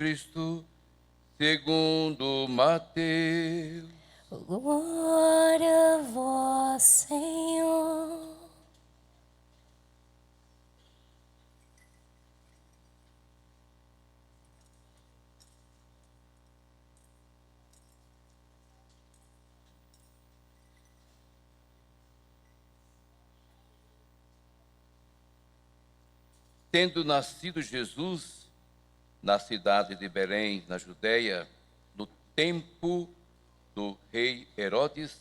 Cristo, segundo Mateus. Glória a vós, Senhor. Tendo nascido Jesus na cidade de Belém, na Judéia, no tempo do rei Herodes,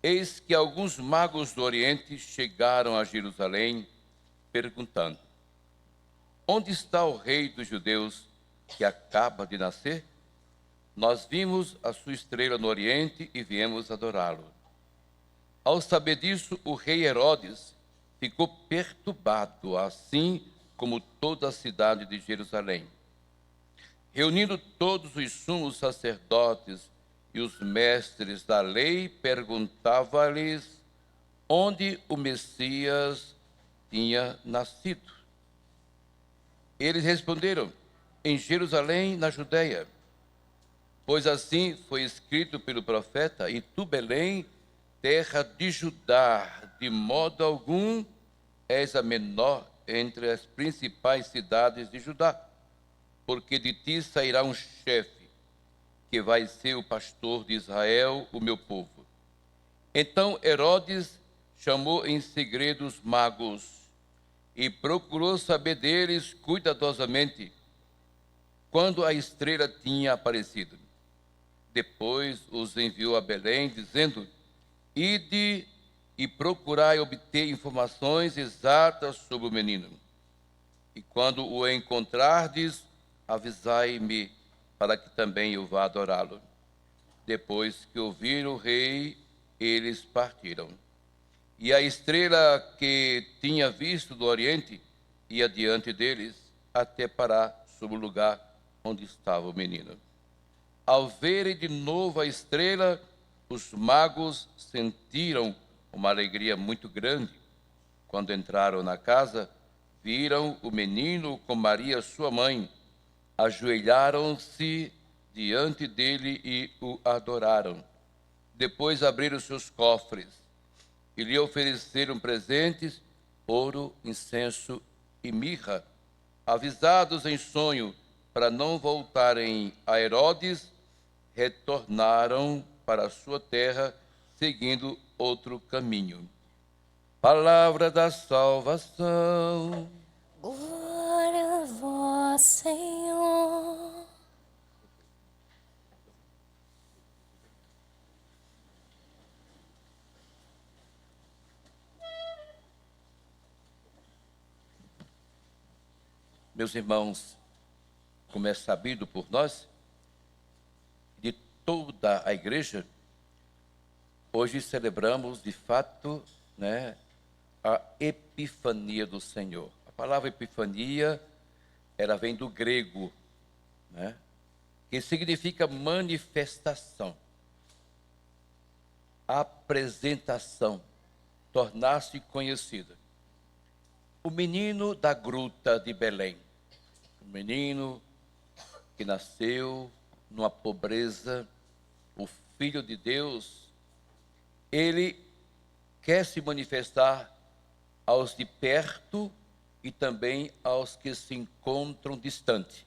eis que alguns magos do Oriente chegaram a Jerusalém, perguntando: onde está o rei dos judeus que acaba de nascer? Nós vimos a sua estrela no Oriente e viemos adorá-lo. Ao saber disso, o rei Herodes ficou perturbado, assim como toda a cidade de Jerusalém. Reunindo todos os sumos sacerdotes e os mestres da lei, perguntava-lhes onde o Messias tinha nascido. Eles responderam: em Jerusalém, na Judéia. Pois assim foi escrito pelo profeta: e tu, Belém, terra de Judá, de modo algum és a menor entre as principais cidades de Judá, porque de ti sairá um chefe, que vai ser o pastor de Israel, o meu povo. Então Herodes chamou em segredo os magos e procurou saber deles cuidadosamente quando a estrela tinha aparecido. Depois os enviou a Belém, dizendo: ide e procurai obter informações exatas sobre o menino. E quando o encontrardes, avisai-me, para que também eu vá adorá-lo. Depois que ouviram o rei, eles partiram. E a estrela que tinha visto do Oriente ia diante deles, até parar sobre o lugar onde estava o menino. Ao verem de novo a estrela, os magos sentiram uma alegria muito grande. Quando entraram na casa, viram o menino com Maria, sua mãe. Ajoelharam-se diante dele e o adoraram. Depois abriram seus cofres e lhe ofereceram presentes: ouro, incenso e mirra. Avisados em sonho para não voltarem a Herodes, retornaram para a sua terra, seguindo outro caminho. Palavra da salvação. Glória a vós, Senhor. Meus irmãos, como é sabido por nós, de toda a igreja, hoje celebramos de fato, a Epifania do Senhor. A palavra Epifania, ela vem do grego, que significa manifestação, apresentação, tornar-se conhecida. O menino da gruta de Belém, o menino que nasceu numa pobreza, o Filho de Deus, ele quer se manifestar aos de perto e também aos que se encontram distante.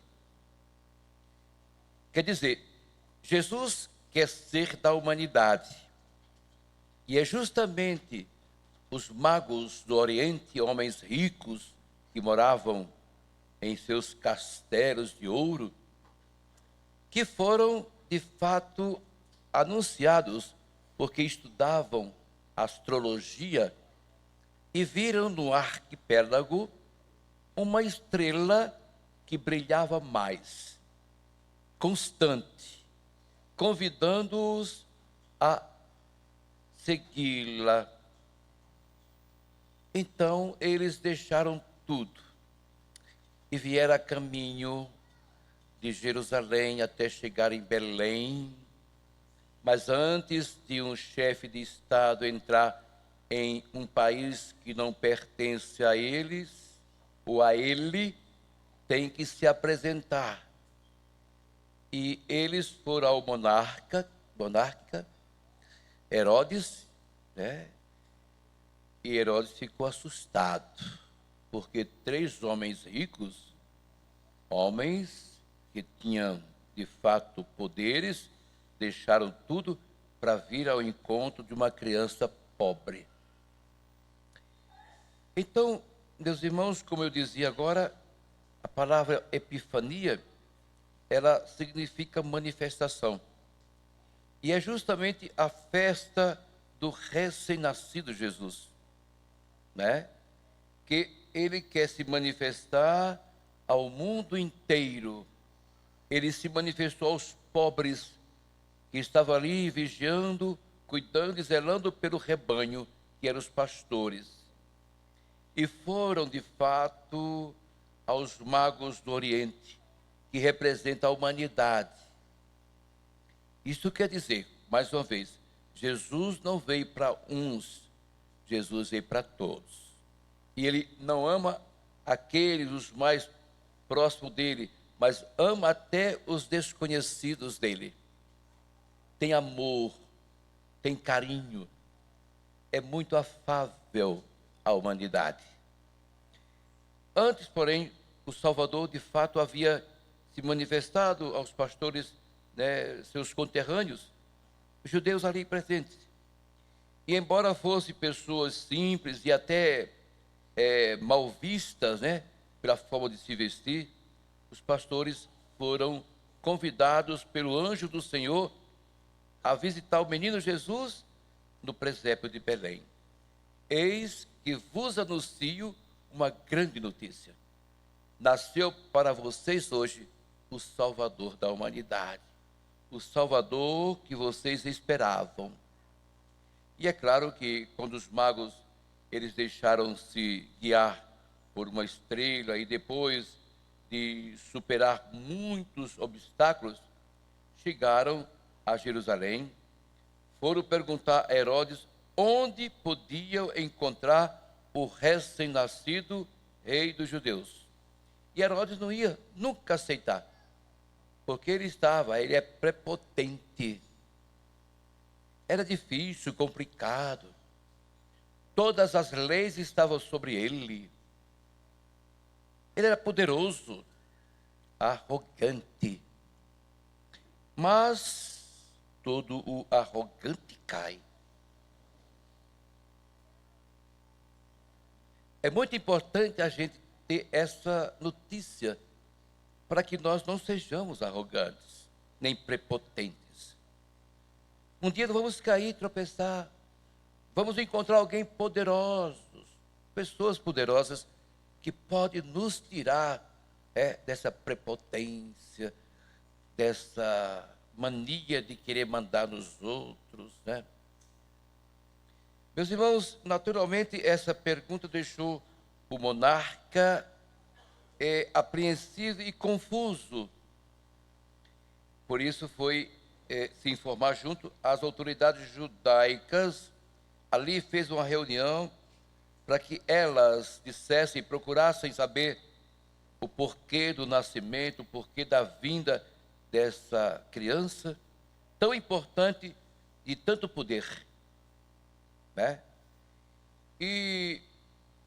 Quer dizer, Jesus quer ser da humanidade. E é justamente os magos do Oriente, homens ricos que moravam em seus castelos de ouro, que foram, de fato, anunciados, porque estudavam astrologia e viram no arquipélago uma estrela que brilhava mais, constante, convidando-os a segui-la. Então eles deixaram tudo e vieram a caminho de Jerusalém até chegar em Belém. Mas antes de um chefe de Estado entrar em um país que não pertence a eles ou a ele, tem que se apresentar. E eles foram ao monarca Herodes, né? E Herodes ficou assustado, porque 3 homens ricos, homens que tinham de fato poderes, deixaram tudo para vir ao encontro de uma criança pobre. Então, meus irmãos, como eu dizia agora, a palavra epifania, ela significa manifestação. E é justamente a festa do recém-nascido Jesus, né? Que ele quer se manifestar ao mundo inteiro. Ele se manifestou aos pobres que estavam ali vigiando, cuidando e zelando pelo rebanho, que eram os pastores. E foram, de fato, aos magos do Oriente, que representam a humanidade. Isso quer dizer, mais uma vez, Jesus não veio para uns, Jesus veio para todos. E ele não ama aqueles, os mais próximos dele, mas ama até os desconhecidos dele. Tem amor, tem carinho, é muito afável à humanidade. Antes, porém, o Salvador de fato havia se manifestado aos pastores, né, seus conterrâneos, os judeus ali presentes. E embora fossem pessoas simples e até mal vistas, né, pela forma de se vestir, os pastores foram convidados pelo anjo do Senhor a visitar o menino Jesus no presépio de Belém. Eis que vos anuncio uma grande notícia. Nasceu para vocês hoje o Salvador da humanidade, o Salvador que vocês esperavam. E é claro que quando os magos eles deixaram-se guiar por uma estrela e depois de superar muitos obstáculos, chegaram a Jerusalém, foram perguntar a Herodes onde podiam encontrar o recém-nascido rei dos judeus. E Herodes não ia nunca aceitar, porque ele é prepotente. Era difícil, complicado. Todas as leis estavam sobre ele. Ele era poderoso, arrogante. Mas todo o arrogante cai. É muito importante a gente ter essa notícia para que nós não sejamos arrogantes, nem prepotentes. Um dia nós vamos cair, tropeçar, vamos encontrar alguém poderoso, pessoas poderosas que podem nos tirar dessa prepotência, dessa mania de querer mandar nos outros, né? Meus irmãos, naturalmente essa pergunta deixou o monarca apreensivo e confuso. Por isso foi se informar junto às autoridades judaicas. Ali fez uma reunião para que elas dissessem, procurassem saber o porquê do nascimento, o porquê da vinda dessa criança tão importante e tanto poder, né? E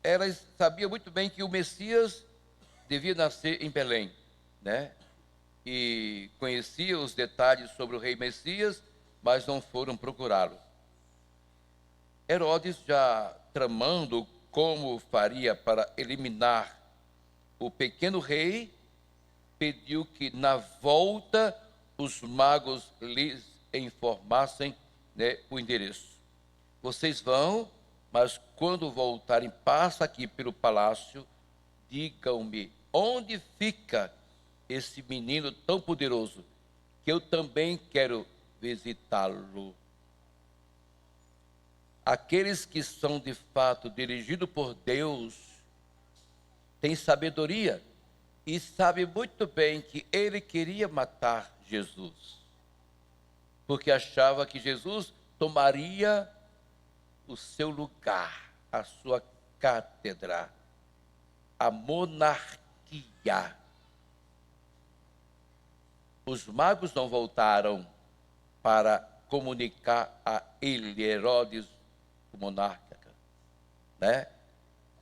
elas sabiam muito bem que o Messias devia nascer em Belém, né? E conheciam os detalhes sobre o rei Messias, mas não foram procurá-lo. Herodes, já tramando como faria para eliminar o pequeno rei, pediu que na volta os magos lhes informassem, né, o endereço. Vocês vão, mas quando voltarem, passa aqui pelo palácio, digam-me onde fica esse menino tão poderoso, que eu também quero visitá-lo. Aqueles que são de fato dirigidos por Deus têm sabedoria e sabem muito bem que ele queria matar Jesus, porque achava que Jesus tomaria o seu lugar, a sua cátedra, a monarquia. os magos não voltaram para comunicar a ele, Herodes, o monarca, né?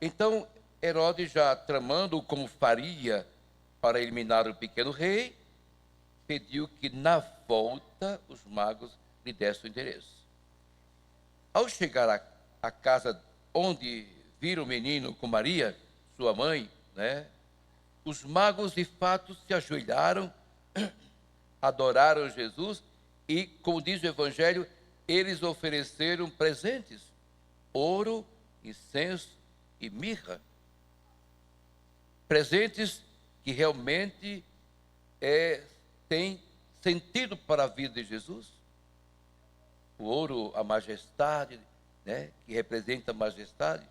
Então, Herodes, já tramando como faria para eliminar o pequeno rei, pediu que na volta os magos lhe dessem o endereço. Ao chegar à casa onde viram o menino com Maria, sua mãe, né? Os magos de fato se ajoelharam, adoraram Jesus e, como diz o Evangelho, eles ofereceram presentes: ouro, incenso e mirra. Presentes que realmente têm sentido para a vida de Jesus. O ouro, a majestade, né, que representa a majestade.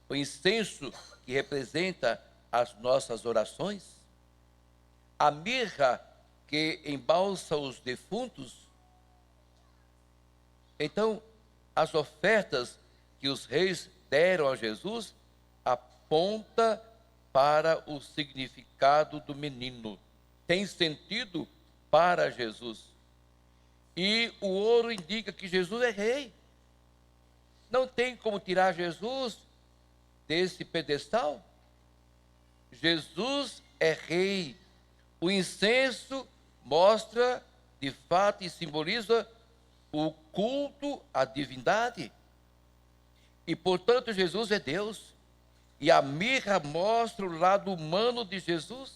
O incenso, que representa as nossas orações. A mirra, que embalsa os defuntos. Então, as ofertas que os reis deram a Jesus aponta para o significado do menino. Tem sentido para Jesus. E o ouro indica que Jesus é rei. Não tem como tirar Jesus desse pedestal. Jesus é rei. O incenso mostra, de fato, e simboliza o culto à divindade. E, portanto, Jesus é Deus. E a mirra mostra o lado humano de Jesus,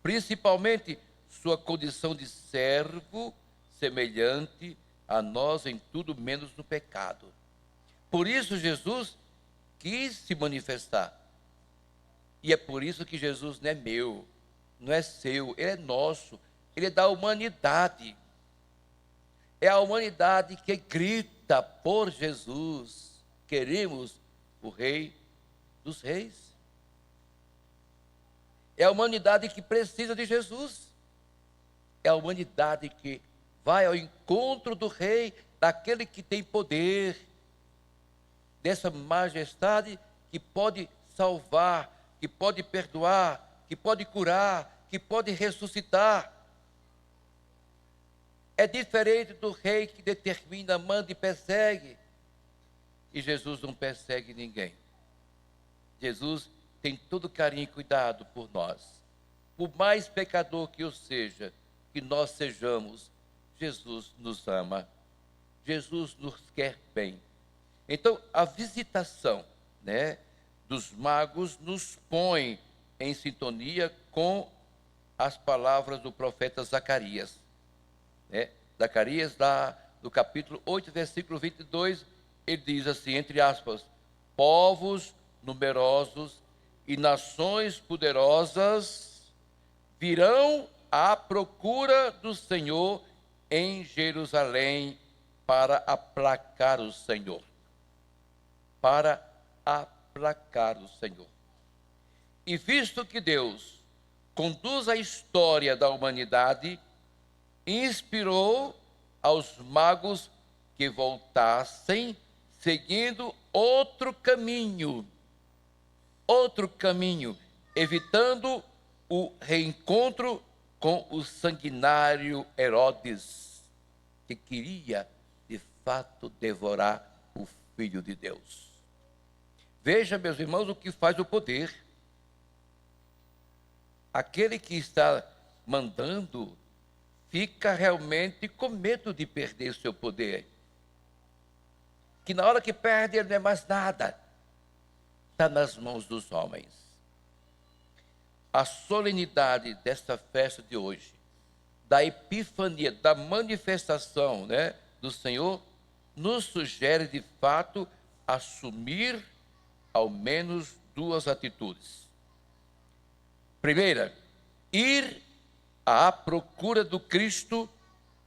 principalmente sua condição de servo, semelhante a nós em tudo menos no pecado. Por isso Jesus quis se manifestar. E é por isso que Jesus não é meu, não é seu, ele é nosso, ele é da humanidade. É a humanidade que grita por Jesus. Queremos o Rei dos Reis. É a humanidade que precisa de Jesus. É a humanidade que vai ao encontro do Rei, daquele que tem poder, dessa majestade que pode salvar, que pode perdoar, que pode curar, que pode ressuscitar. É diferente do rei que determina, manda e persegue. E Jesus não persegue ninguém. Jesus tem todo carinho e cuidado por nós. Por mais pecador que eu seja, que nós sejamos, Jesus nos ama. Jesus nos quer bem. Então, a visitação, né, dos magos nos põe em sintonia com as palavras do profeta Zacarias. Zacarias, no capítulo 8, versículo 22, ele diz assim, entre aspas: povos numerosos e nações poderosas virão à procura do Senhor em Jerusalém para aplacar o Senhor. Para aplacar o Senhor. E visto que Deus conduz a história da humanidade, inspirou aos magos que voltassem seguindo outro caminho, evitando o reencontro com o sanguinário Herodes, que queria, de fato, devorar o Filho de Deus. Veja, meus irmãos, o que faz o poder. Aquele que está mandando fica realmente com medo de perder seu poder. Que na hora que perde, ele não é mais nada. Está nas mãos dos homens. A solenidade desta festa de hoje, da epifania, da manifestação, né, do Senhor, nos sugere, de fato, assumir ao menos duas atitudes. Primeira, ir à procura do Cristo,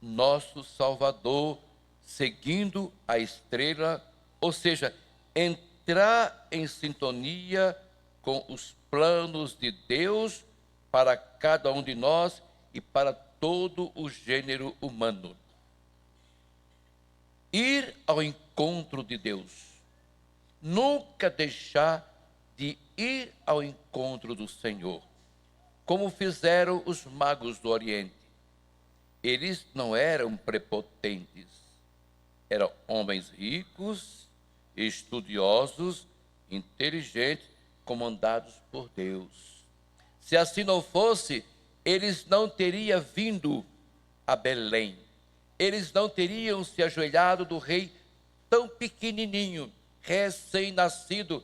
nosso Salvador, seguindo a estrela, ou seja, entrar em sintonia com os planos de Deus para cada um de nós e para todo o gênero humano. Ir ao encontro de Deus. Nunca deixar de ir ao encontro do Senhor, como fizeram os magos do Oriente. eles não eram prepotentes, eram homens ricos, estudiosos, inteligentes, comandados por Deus. Se assim não fosse, eles não teriam vindo a Belém. Eles não teriam se ajoelhado do rei tão pequenininho, recém-nascido,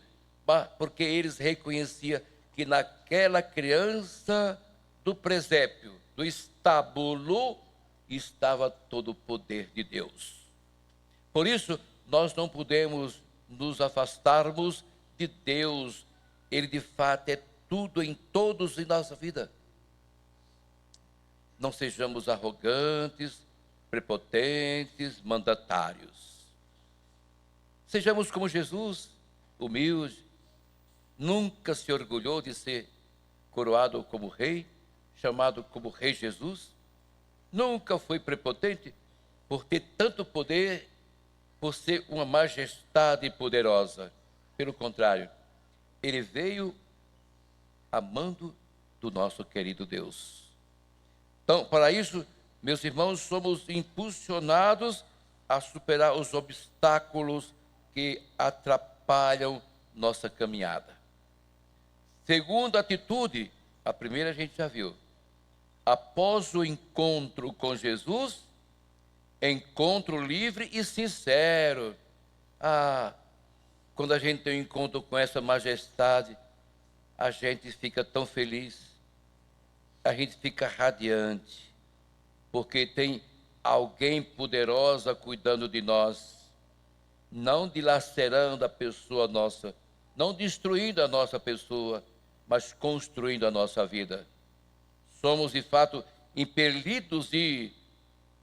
porque eles reconheciam que naquela criança do presépio, do estábulo, estava todo o poder de Deus. Por isso, nós não podemos nos afastarmos de Deus. Ele, de fato, é tudo em todos em nossa vida. Não sejamos arrogantes, prepotentes, mandatários. Sejamos como Jesus, humilde, nunca se orgulhou de ser coroado como rei, chamado como Rei Jesus. Nunca foi prepotente por ter tanto poder, por ser uma majestade poderosa. Pelo contrário, ele veio amando do nosso querido Deus. Então, para isso, meus irmãos, somos impulsionados a superar os obstáculos que atrapalham nossa caminhada. Segunda atitude, a primeira a gente já viu. Após o encontro com Jesus, encontro livre e sincero. Quando a gente tem um encontro com essa majestade, a gente fica tão feliz, a gente fica radiante, porque tem alguém poderosa cuidando de nós, não dilacerando a pessoa nossa, não destruindo a nossa pessoa, mas construindo a nossa vida. Somos, de fato, impelidos e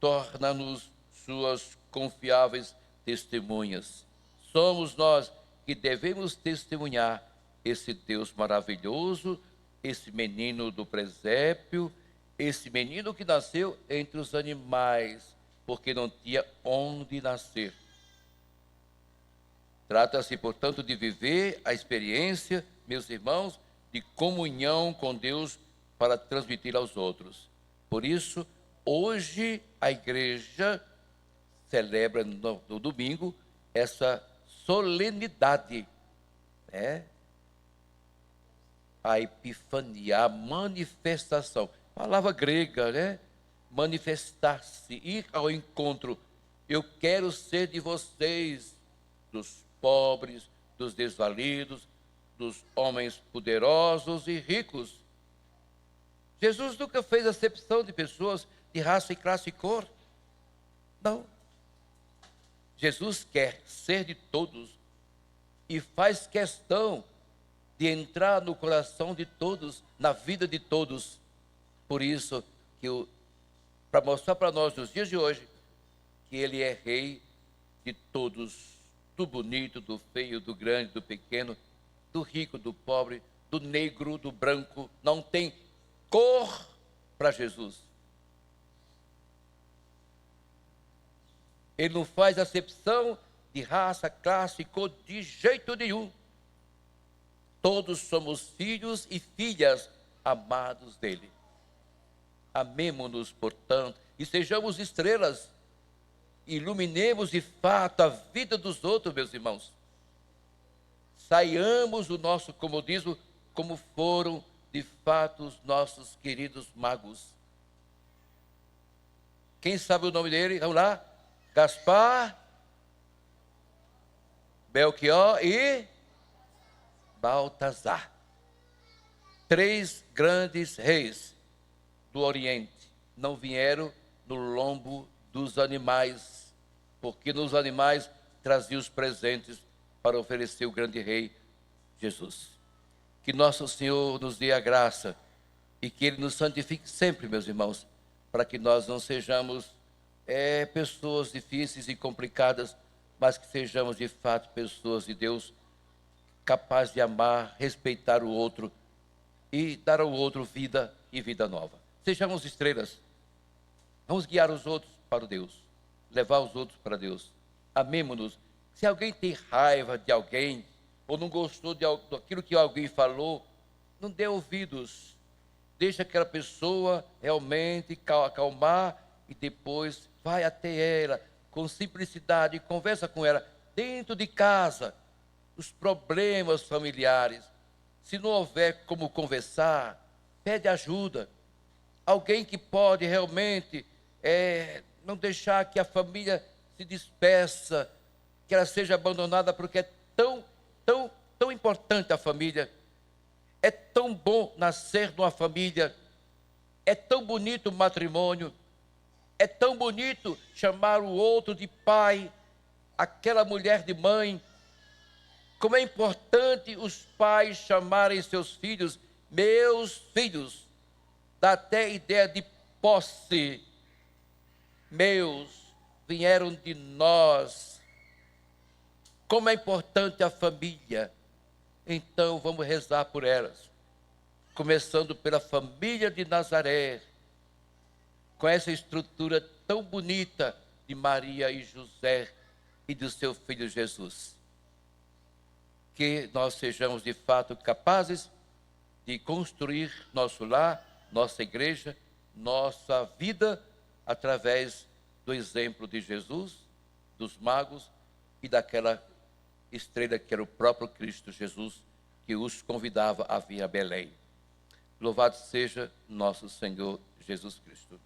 torna-nos suas confiáveis testemunhas. Somos nós que devemos testemunhar esse Deus maravilhoso, esse menino do presépio, esse menino que nasceu entre os animais, porque não tinha onde nascer. Trata-se, portanto, de viver a experiência, meus irmãos, de comunhão com Deus para transmitir aos outros. Por isso, hoje a igreja celebra no domingo essa solenidade, né? A epifania, a manifestação, palavra grega, né? Manifestar-se, ir ao encontro. Eu quero ser de vocês, dos pobres, dos desvalidos, dos homens poderosos e ricos. Jesus nunca fez acepção de pessoas de raça e classe e cor. Não. Jesus quer ser de todos e faz questão de entrar no coração de todos, na vida de todos. Por isso, para mostrar para nós nos dias de hoje, que Ele é Rei de todos, do bonito, do feio, do grande, do pequeno, do rico, do pobre, do negro, do branco. Não tem cor para Jesus. Ele não faz acepção de raça, classe, cor, de jeito nenhum. Todos somos filhos e filhas amados dele. Amemo-nos, portanto, e sejamos estrelas. Iluminemos de fato a vida dos outros, meus irmãos. Saiamos do nosso comodismo como foram de fato os nossos queridos magos. Quem sabe o nome dele? Vamos lá. Gaspar, Belchior e Baltazar. 3 grandes reis do Oriente não vieram no lombo dos animais, porque nos animais traziam os presentes para oferecer o grande rei Jesus. Que nosso Senhor nos dê a graça e que Ele nos santifique sempre, meus irmãos, para que nós não sejamos pessoas difíceis e complicadas, mas que sejamos de fato pessoas de Deus, capazes de amar, respeitar o outro e dar ao outro vida e vida nova. Sejamos estrelas. Vamos guiar os outros para Deus, levar os outros para Deus. Amemo-nos. Se alguém tem raiva de alguém, ou não gostou daquilo que alguém falou, não dê ouvidos. Deixa aquela pessoa realmente acalmar e depois vai até ela com simplicidade e conversa com ela dentro de casa, os problemas familiares. Se não houver como conversar, pede ajuda. Alguém que pode realmente não deixar que a família se dispersa, que ela seja abandonada, porque é tão importante a família. É tão bom nascer numa família. É tão bonito o matrimônio. É tão bonito chamar o outro de pai, aquela mulher de mãe. Como é importante os pais chamarem seus filhos, meus filhos. Dá até ideia de posse. Meus, vieram de nós. Como é importante a família. Então vamos rezar por elas. Começando pela família de Nazaré, com essa estrutura tão bonita de Maria e José e do seu filho Jesus. Que nós sejamos de fato capazes de construir nosso lar, nossa igreja, nossa vida, através do exemplo de Jesus, dos magos e daquela estrela que era o próprio Cristo Jesus, que os convidava a vir a Belém. Louvado seja nosso Senhor Jesus Cristo.